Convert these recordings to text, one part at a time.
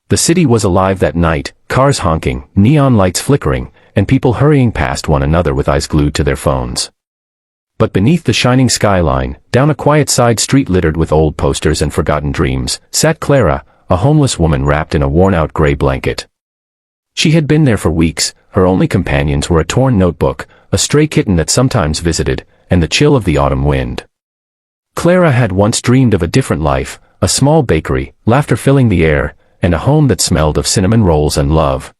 The city was alive that night, cars honking, neon lights flickering, and people hurrying past one another with eyes glued to their phones. But beneath the shining skyline, down a quiet side street littered with old posters and forgotten dreams, sat Clara, a homeless woman wrapped in a worn-out gray blanket. She had been there for weeks. Her only companions were a torn notebook, a stray kitten that sometimes visited, and the chill of the autumn wind. Clara had once dreamed of a different life, a small bakery, laughter filling the air, and a home that smelled of cinnamon rolls and love.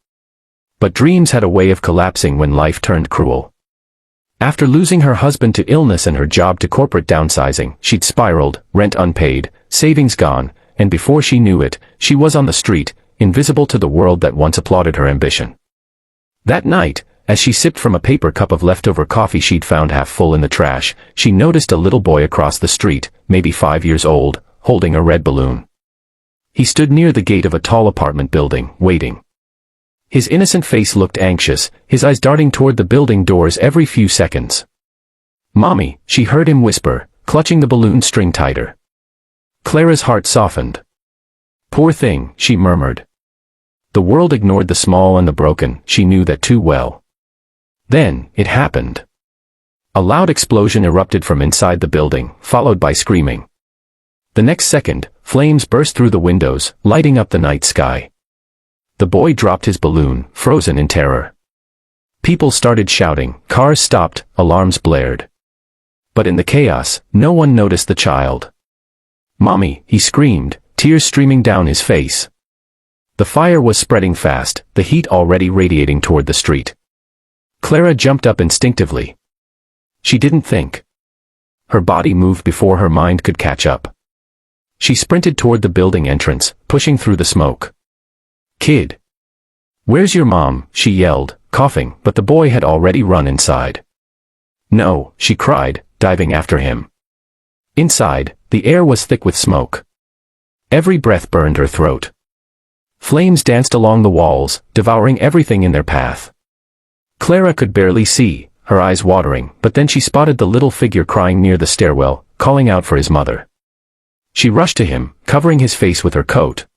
But dreams had a way of collapsing when life turned cruel. After losing her husband to illness and her job to corporate downsizing, she'd spiraled, rent unpaid, savings gone, and before she knew it, she was on the street, invisible to the world that once applauded her ambition. That night, as she sipped from a paper cup of leftover coffee she'd found half full in the trash, she noticed a little boy across the street, maybe 5 years old, holding a red balloon. He stood near the gate of a tall apartment building, waiting. His innocent face looked anxious, his eyes darting toward the building doors every few seconds. "Mommy," she heard him whisper, clutching the balloon string tighter. Clara's heart softened. "Poor thing," she murmured. The world ignored the small and the broken, she knew that too well. Then, it happened. A loud explosion erupted from inside the building, followed by screaming. The next second, flames burst through the windows, lighting up the night sky. The boy dropped his balloon, frozen in terror. People started shouting, cars stopped, alarms blared. But in the chaos, no one noticed the child. "Mommy," he screamed, tears streaming down his face. The fire was spreading fast, the heat already radiating toward the street. Clara jumped up instinctively. She didn't think. Her body moved before her mind could catch up. She sprinted toward the building entrance, pushing through the smoke. "Kid! Where's your mom?" she yelled, coughing, but the boy had already run inside. "No," she cried, diving after him. Inside, the air was thick with smoke. Every breath burned her throat. Flames danced along the walls, devouring everything in their path. Clara could barely see, her eyes watering, but then she spotted the little figure crying near the stairwell, calling out for his mother. She rushed to him, covering his face with her coat.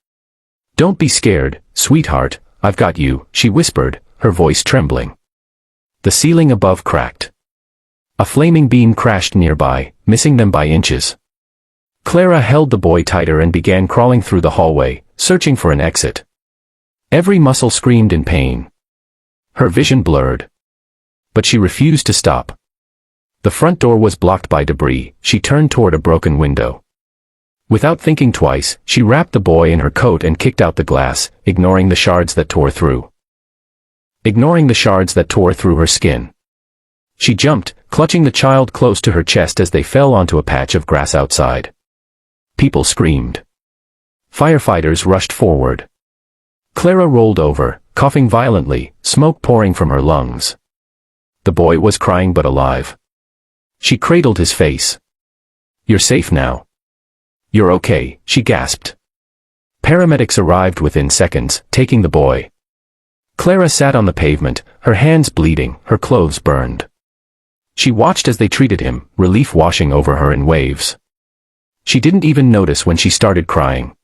"Don't be scared, sweetheart, I've got you," she whispered, her voice trembling. The ceiling above cracked. A flaming beam crashed nearby, missing them by inches. Clara held the boy tighter and began crawling through the hallway, searching for an exit. Every muscle screamed in pain. Her vision blurred. But she refused to stop. The front door was blocked by debris. She turned toward a broken window. Without thinking twice, she wrapped the boy in her coat and kicked out the glass, ignoring the shards that tore through. Her skin. She jumped, clutching the child close to her chest as they fell onto a patch of grass outside. People screamed. Firefighters rushed forward. Clara rolled over, coughing violently, smoke pouring from her lungs. The boy was crying but alive. She cradled his face. "You're safe now. You're okay," she gasped. Paramedics arrived within seconds, taking the boy. Clara sat on the pavement, her hands bleeding, her clothes burned. She watched as they treated him, relief washing over her in waves. She didn't even notice when she started crying.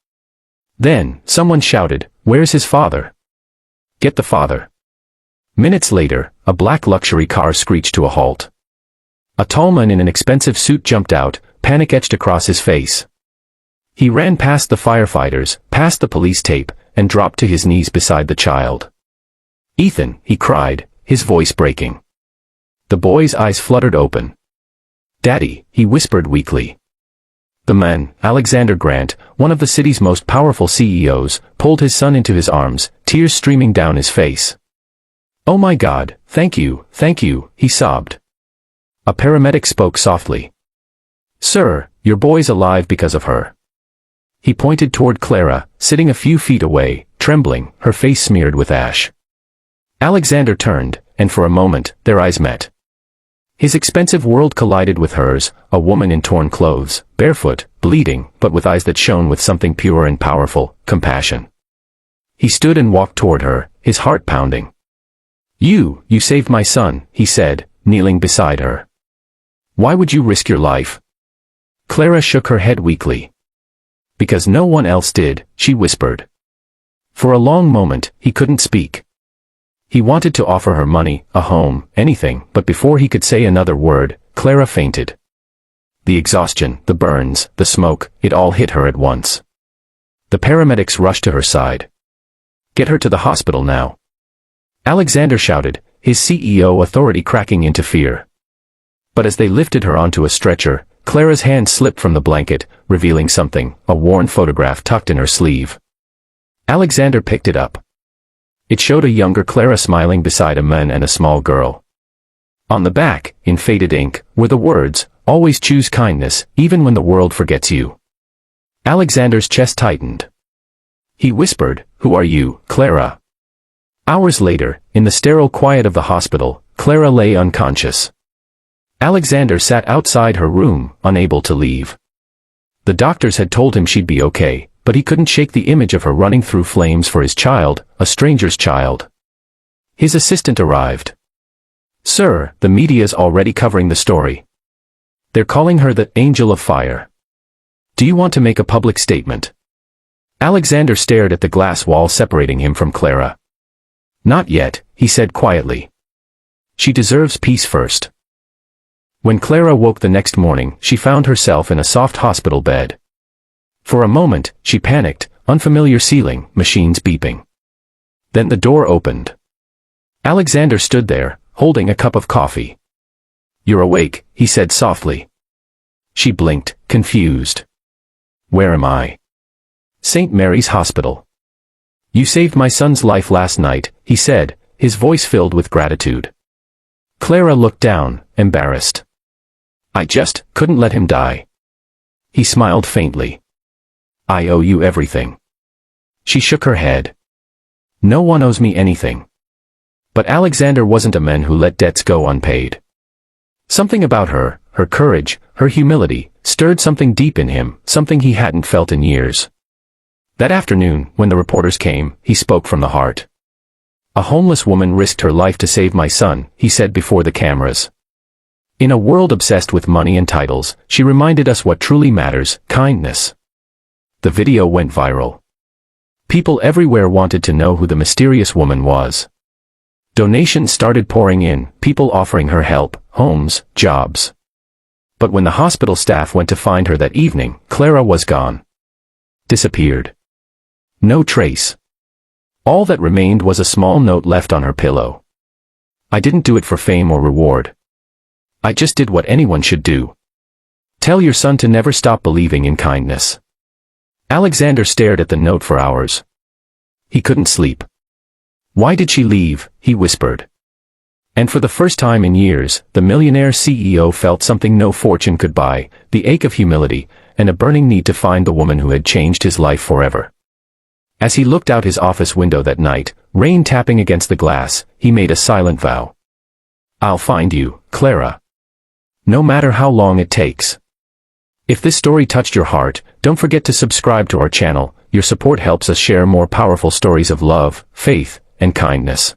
Then, someone shouted, "Where's his father? Get the father." Minutes later, a black luxury car screeched to a halt. A tall man in an expensive suit jumped out, panic etched across his face. He ran past the firefighters, past the police tape, and dropped to his knees beside the child. "Ethan," he cried, his voice breaking. The boy's eyes fluttered open. "Daddy," he whispered weakly. The man, Alexander Grant, one of the city's most powerful CEOs, pulled his son into his arms, tears streaming down his face. "Oh my God, thank you," he sobbed. A paramedic spoke softly. "Sir, your boy's alive because of her." He pointed toward Clara, sitting a few feet away, trembling, her face smeared with ash. Alexander turned, and for a moment, their eyes met. His expensive world collided with hers, a woman in torn clothes, barefoot, bleeding, but with eyes that shone with something pure and powerful, compassion. He stood and walked toward her, his heart pounding. You saved my son," he said, kneeling beside her. "Why would you risk your life?" Clara shook her head weakly. "Because no one else did," she whispered. For a long moment, he couldn't speak. He wanted to offer her money, a home, anything, but before he could say another word, Clara fainted. The exhaustion, the burns, the smoke, it all hit her at once. The paramedics rushed to her side. "Get her to the hospital now," Alexander shouted, his CEO authority cracking into fear. But as they lifted her onto a stretcher, Clara's hand slipped from the blanket, revealing something, a worn photograph tucked in her sleeve. Alexander picked it up. It showed a younger Clara smiling beside a man and a small girl. On the back, in faded ink, were the words, "Always choose kindness, even when the world forgets you." Alexander's chest tightened. He whispered, "Who are you, Clara?" Hours later, in the sterile quiet of the hospital, Clara lay unconscious. Alexander sat outside her room, unable to leave. The doctors had told him she'd be okay, but he couldn't shake the image of her running through flames for his child, a stranger's child. His assistant arrived. "Sir, the media's already covering the story. They're calling her the Angel of Fire. Do you want to make a public statement?" Alexander stared at the glass wall separating him from Clara. "Not yet," he said quietly. "She deserves peace first." When Clara woke the next morning, she found herself in a soft hospital bed. For a moment, she panicked, unfamiliar ceiling, machines beeping. Then the door opened. Alexander stood there, holding a cup of coffee. "You're awake," he said softly. She blinked, confused. "Where am I?" "St. Mary's Hospital." "You saved my son's life last night," he said, his voice filled with gratitude. Clara looked down, embarrassed. "I just couldn't let him die." He smiled faintly. "I owe you everything." She shook her head. "No one owes me anything." But Alexander wasn't a man who let debts go unpaid. Something about her, her courage, her humility, stirred something deep in him, something he hadn't felt in years. That afternoon, when the reporters came, he spoke from the heart. "A homeless woman risked her life to save my son," he said before the cameras. "In a world obsessed with money and titles, she reminded us what truly matters, kindness." The video went viral. People everywhere wanted to know who the mysterious woman was. Donations started pouring in, people offering her help, homes, jobs. But when the hospital staff went to find her that evening, Clara was gone. Disappeared. No trace. All that remained was a small note left on her pillow. "I didn't do it for fame or reward. I just did what anyone should do. Tell your son to never stop believing in kindness." Alexander stared at the note for hours. He couldn't sleep. "Why did she leave?" he whispered. And for the first time in years, the Millionaire CEO felt something no fortune could buy, the ache of humility, and a burning need to find the woman who had changed his life forever. As he looked out his office window that night, rain tapping against the glass, he made a silent vow. "I'll find you, Clara. No matter how long it takes." If this story touched your heart, don't forget to subscribe to our channel. Your support helps us share more powerful stories of love, faith, and kindness.